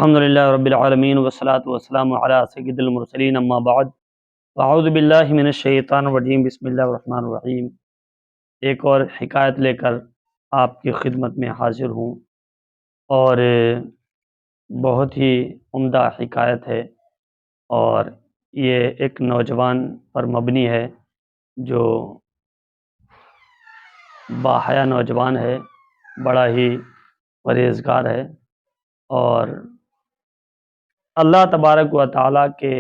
الحمدللہ رب العالمین والصلاة والسلام علی سید المرسلین اما بعد اعوذ باللہ من الشیطان الرجیم بسم اللہ الرحمن الرحیم۔ ایک اور حکایت لے کر آپ کی خدمت میں حاضر ہوں، اور بہت ہی عمدہ حکایت ہے، اور یہ ایک نوجوان پر مبنی ہے جو باحیا نوجوان ہے، بڑا ہی پرہیزگار ہے، اور اللہ تبارک و تعالیٰ کے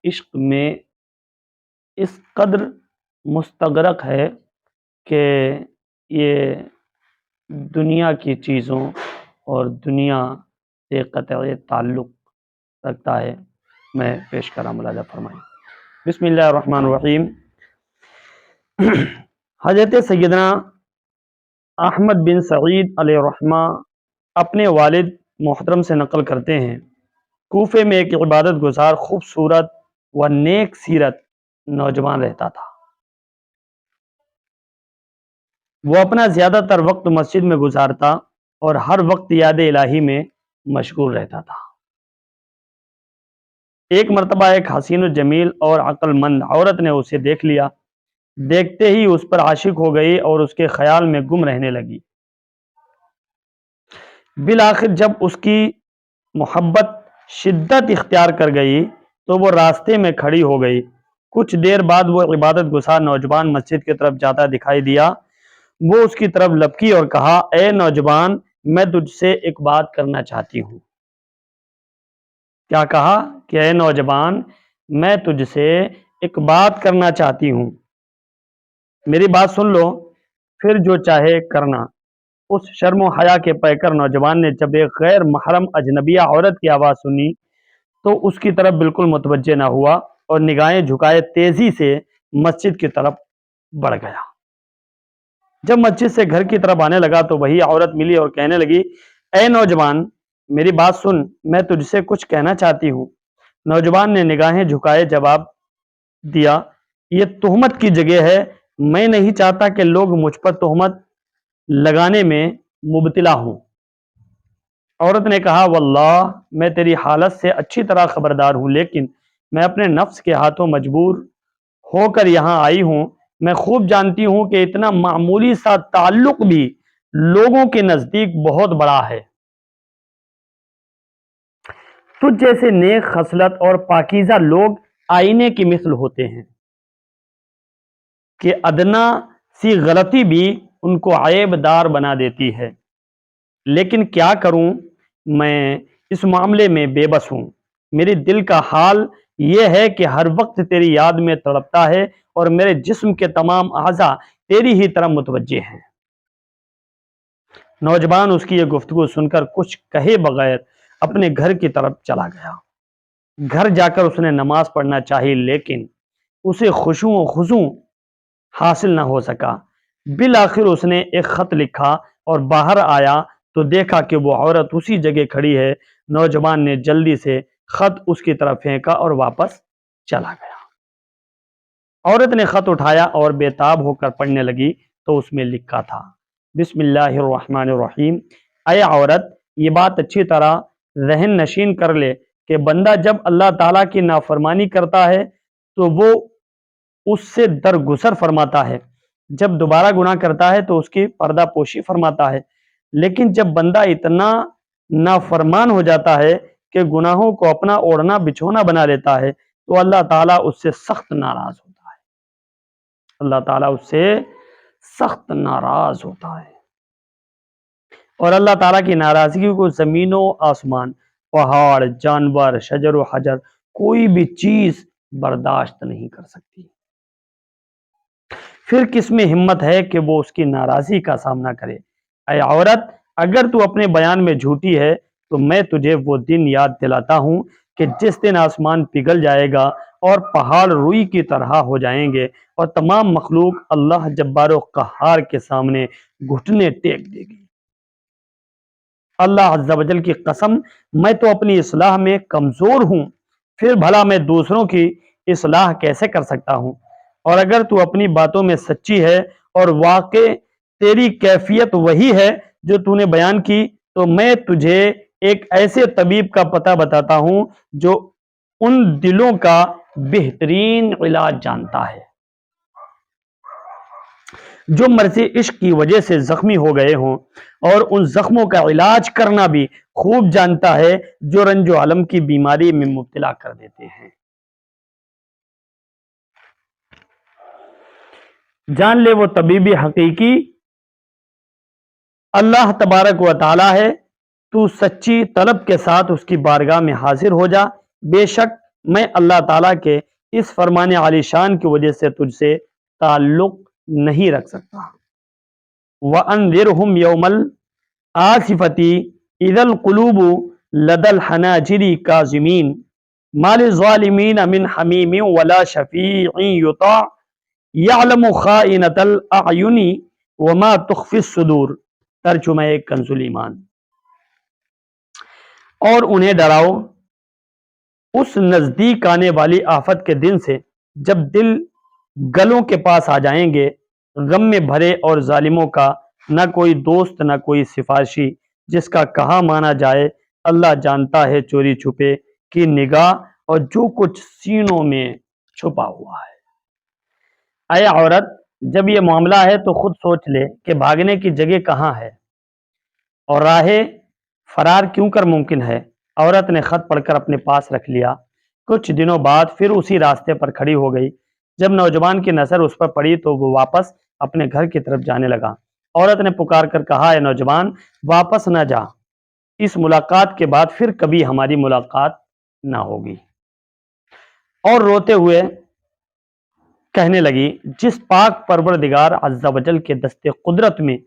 عشق میں اس قدر مستغرق ہے کہ یہ دنیا کی چیزوں اور دنیا سے قطع تعلق رکھتا ہے۔ میں پیش کرا، ملاحظہ فرمائیں۔ بسم اللہ الرحمن الرحیم۔ حضرت سیدنا احمد بن سعید علیہ الرحمہ اپنے والد محترم سے نقل کرتے ہیں، کوفے میں ایک عبادت گزار خوبصورت و نیک سیرت نوجوان رہتا تھا۔ وہ اپنا زیادہ تر وقت مسجد میں گزارتا اور ہر وقت یاد الہی میں مشغول رہتا تھا۔ ایک مرتبہ ایک حسین و جمیل اور عقل مند عورت نے اسے دیکھ لیا، دیکھتے ہی اس پر عاشق ہو گئی اور اس کے خیال میں گم رہنے لگی۔ بالآخر جب اس کی محبت شدت اختیار کر گئی تو وہ راستے میں کھڑی ہو گئی۔ کچھ دیر بعد وہ عبادت گزار نوجوان مسجد کی طرف جاتا دکھائی دیا۔ وہ اس کی طرف لپکی اور کہا، اے نوجوان، میں تجھ سے ایک بات کرنا چاہتی ہوں۔ کیا کہا؟ کہ اے نوجوان، میں تجھ سے ایک بات کرنا چاہتی ہوں، میری بات سن لو، پھر جو چاہے کرنا۔ اس شرم و حیا کے پیکر نوجوان نے جب ایک غیر محرم اجنبیہ عورت کی آواز سنی تو اس کی طرف بالکل متوجہ نہ ہوا اور نگاہیں جھکائے تیزی سے مسجد کی طرف بڑھ گیا۔ جب مسجد سے گھر کی طرف آنے لگا تو وہی عورت ملی اور کہنے لگی، اے نوجوان، میری بات سن، میں تجھ سے کچھ کہنا چاہتی ہوں۔ نوجوان نے نگاہیں جھکائے جواب دیا، یہ تہمت کی جگہ ہے، میں نہیں چاہتا کہ لوگ مجھ پر تہمت لگانے میں مبتلا ہوں۔ عورت نے کہا، واللہ میں تیری حالت سے اچھی طرح خبردار ہوں، لیکن میں اپنے نفس کے ہاتھوں مجبور ہو کر یہاں آئی ہوں۔ میں خوب جانتی ہوں کہ اتنا معمولی سا تعلق بھی لوگوں کے نزدیک بہت بڑا ہے۔ تجھ جیسے نیک خصلت اور پاکیزہ لوگ آئینے کی مثل ہوتے ہیں کہ ادنا سی غلطی بھی ان کو عیب دار بنا دیتی ہے، لیکن کیا کروں، میں اس معاملے میں بے بس ہوں۔ میرے دل کا حال یہ ہے کہ ہر وقت تیری یاد میں تڑپتا ہے اور میرے جسم کے تمام اعضاء تیری ہی طرف متوجہ ہیں۔ نوجوان اس کی یہ گفتگو سن کر کچھ کہے بغیر اپنے گھر کی طرف چلا گیا۔ گھر جا کر اس نے نماز پڑھنا چاہی، لیکن اسے خشوع و خضوع حاصل نہ ہو سکا۔ بالآخر اس نے ایک خط لکھا اور باہر آیا تو دیکھا کہ وہ عورت اسی جگہ کھڑی ہے۔ نوجوان نے جلدی سے خط اس کی طرف پھینکا اور واپس چلا گیا۔ عورت نے خط اٹھایا اور بے تاب ہو کر پڑھنے لگی تو اس میں لکھا تھا، بسم اللہ الرحمن الرحیم۔ اے عورت، یہ بات اچھی طرح ذہن نشین کر لے کہ بندہ جب اللہ تعالیٰ کی نافرمانی کرتا ہے تو وہ اس سے درگزر فرماتا ہے، جب دوبارہ گناہ کرتا ہے تو اس کی پردہ پوشی فرماتا ہے، لیکن جب بندہ اتنا نافرمان ہو جاتا ہے کہ گناہوں کو اپنا اوڑھنا بچھونا بنا لیتا ہے تو اللہ تعالیٰ اس سے سخت ناراض ہوتا ہے۔ اللہ تعالیٰ اس سے سخت ناراض ہوتا ہے، اور اللہ تعالیٰ کی ناراضگی کو زمین و آسمان، پہاڑ، جانور، شجر و حجر، کوئی بھی چیز برداشت نہیں کر سکتی۔ پھر کس میں ہمت ہے کہ وہ اس کی ناراضی کا سامنا کرے؟ اے عورت، اگر تو اپنے بیان میں جھوٹی ہے تو میں تجھے وہ دن یاد دلاتا ہوں کہ جس دن آسمان پگھل جائے گا اور پہاڑ روئی کی طرح ہو جائیں گے اور تمام مخلوق اللہ جبار و قہار کے سامنے گھٹنے ٹیک دے گی۔ اللہ عز و جل کی قسم، میں تو اپنی اصلاح میں کمزور ہوں، پھر بھلا میں دوسروں کی اصلاح کیسے کر سکتا ہوں؟ اور اگر تو اپنی باتوں میں سچی ہے اور واقع تیری کیفیت وہی ہے جو تو نے بیان کی تو میں تجھے ایک ایسے طبیب کا پتہ بتاتا ہوں جو ان دلوں کا بہترین علاج جانتا ہے، جو مرض عشق کی وجہ سے زخمی ہو گئے ہوں اور ان زخموں کا علاج کرنا بھی خوب جانتا ہے، جو رنج و الم کی بیماری میں مبتلا کر دیتے ہیں۔ جان لے وہ طبیبی حقیقی اللہ تبارک و تعالی ہے، تو سچی طلب کے ساتھ اس کی بارگاہ میں حاضر ہو جا، بے شک میں اللہ تعالیٰ کے اس فرمان عالی شان کی وجہ سے تجھ سے تعلق نہیں رکھ سکتا۔ وَأَنذِرْهُمْ يَوْمَ الْآسِفَةِ إِذَا الْقُلُوبُ لَدَى الْحَنَاجِرِ كَاظِمِينَ مَا لِلظَّالِمِينَ مِنْ حَمِيمٍ وَلَا شَفِيعٍ يُطَاعُ يَعْلَمُ خَائِنَةَ الْأَعْيُنِ وَمَا تُخْفِي الصُّدُورُ۔ ترجمہ کنز ایمان۔ اور انہیں ڈراؤ اس نزدیک آنے والی آفت کے دن سے جب دل گلوں کے پاس آ جائیں گے، غم میں بھرے، اور ظالموں کا نہ کوئی دوست نہ کوئی سفارشی جس کا کہا مانا جائے۔ اللہ جانتا ہے چوری چھپے کی نگاہ اور جو کچھ سینوں میں چھپا ہوا ہے۔ اے عورت، جب یہ معاملہ ہے تو خود سوچ لے کہ بھاگنے کی جگہ کہاں ہے اور راہ فرار کیوں کر ممکن ہے۔ عورت نے خط پڑھ کر اپنے پاس رکھ لیا، کچھ دنوں بعد پھر اسی راستے پر کھڑی ہو گئی۔ جب نوجوان کی نظر اس پر پڑی تو وہ واپس اپنے گھر کی طرف جانے لگا۔ عورت نے پکار کر کہا، اے نوجوان، واپس نہ جا، اس ملاقات کے بعد پھر کبھی ہماری ملاقات نہ ہوگی۔ اور روتے ہوئے کہنے لگی، جس پاک پروردگار عز و جل کے دست قدرت میں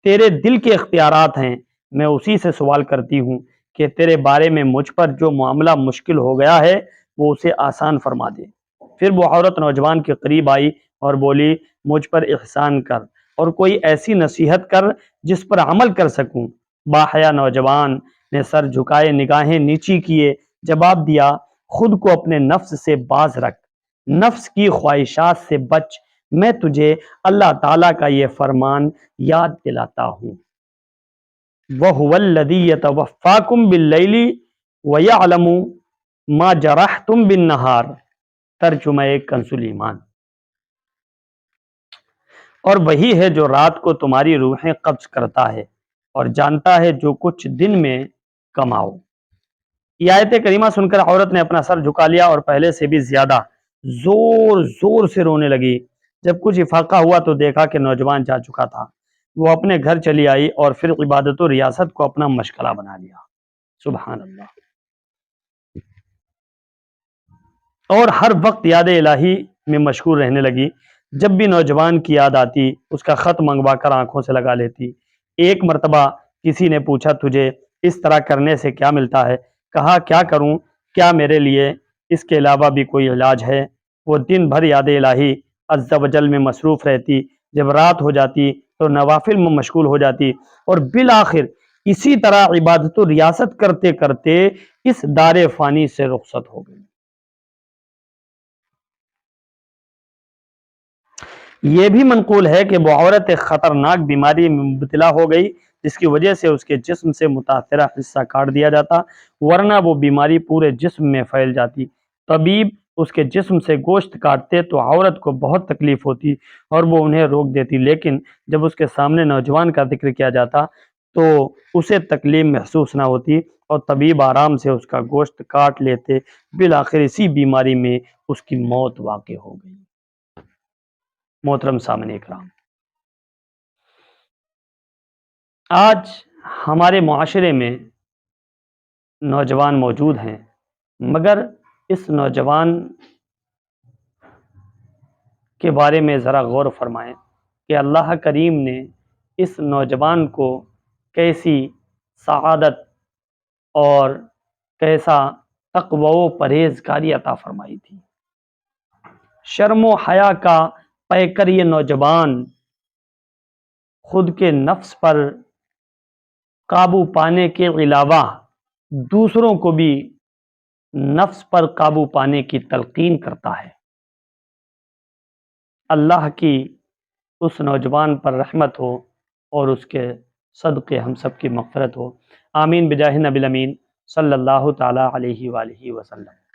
تیرے دل کے اختیارات ہیں، میں اسی سے سوال کرتی ہوں کہ تیرے بارے میں مجھ پر جو معاملہ مشکل ہو گیا ہے وہ اسے آسان فرما دے۔ پھر وہ عورت نوجوان کے قریب آئی اور بولی، مجھ پر احسان کر اور کوئی ایسی نصیحت کر جس پر عمل کر سکوں۔ باحیا نوجوان نے سر جھکائے، نگاہیں نیچی کیے، جواب دیا، خود کو اپنے نفس سے باز رکھ، نفس کی خواہشات سے بچ، میں تجھے اللہ تعالیٰ کا یہ فرمان یاد دلاتا ہوں۔ وَهُوَ الَّذِي يَتَوَفَّاكُم بِاللَّيْلِ وَيَعْلَمُ مَا جَرَحْتُم بِالنَّهَارِ۔ ترجمہ کنز ایمان۔ اور وہی ہے جو رات کو تمہاری روحیں قبض کرتا ہے اور جانتا ہے جو کچھ دن میں کماؤ۔ یہ آیت کریمہ سن کر عورت نے اپنا سر جھکا لیا اور پہلے سے بھی زیادہ زور زور سے رونے لگی۔ جب کچھ افاقہ ہوا تو دیکھا کہ نوجوان جا چکا تھا۔ وہ اپنے گھر چلی آئی اور پھر عبادت و ریاست کو اپنا مشغلہ بنا لیا۔ سبحان اللہ۔ اور ہر وقت یاد الہی میں مشغول رہنے لگی۔ جب بھی نوجوان کی یاد آتی اس کا خط منگوا کر آنکھوں سے لگا لیتی۔ ایک مرتبہ کسی نے پوچھا، تجھے اس طرح کرنے سے کیا ملتا ہے؟ کہا، کیا کروں؟ کیا میرے لیے اس کے علاوہ بھی کوئی علاج ہے؟ وہ دن بھر یاد الہی عز و جل میں مصروف رہتی، جب رات ہو جاتی تو نوافل میں مشغول ہو جاتی اور بالآخر اسی طرح عبادت و ریاست کرتے کرتے اس دار فانی سے رخصت ہو گئی۔ یہ بھی منقول ہے کہ وہ عورت ایک خطرناک بیماری میں مبتلا ہو گئی جس کی وجہ سے اس کے جسم سے متاثرہ حصہ کاٹ دیا جاتا، ورنہ وہ بیماری پورے جسم میں پھیل جاتی۔ طبیب اس کے جسم سے گوشت کاٹتے تو عورت کو بہت تکلیف ہوتی اور وہ انہیں روک دیتی، لیکن جب اس کے سامنے نوجوان کا ذکر کیا جاتا تو اسے تکلیف محسوس نہ ہوتی اور طبیب آرام سے اس کا گوشت کاٹ لیتے۔ بالآخر اسی بیماری میں اس کی موت واقع ہو گئی۔ محترم سامعین کرام، آج ہمارے معاشرے میں نوجوان موجود ہیں، مگر اس نوجوان کے بارے میں ذرا غور فرمائیں کہ اللہ کریم نے اس نوجوان کو کیسی سعادت اور کیسا تقوی و پرہیزگاری عطا فرمائی تھی۔ شرم و حیا کا پیکر یہ نوجوان خود کے نفس پر قابو پانے کے علاوہ دوسروں کو بھی نفس پر قابو پانے کی تلقین کرتا ہے۔ اللہ کی اس نوجوان پر رحمت ہو اور اس کے صدقے ہم سب کی مغفرت ہو۔ آمین بجاہ نبی الامین صلی اللہ تعالی علیہ وآلہ وسلم۔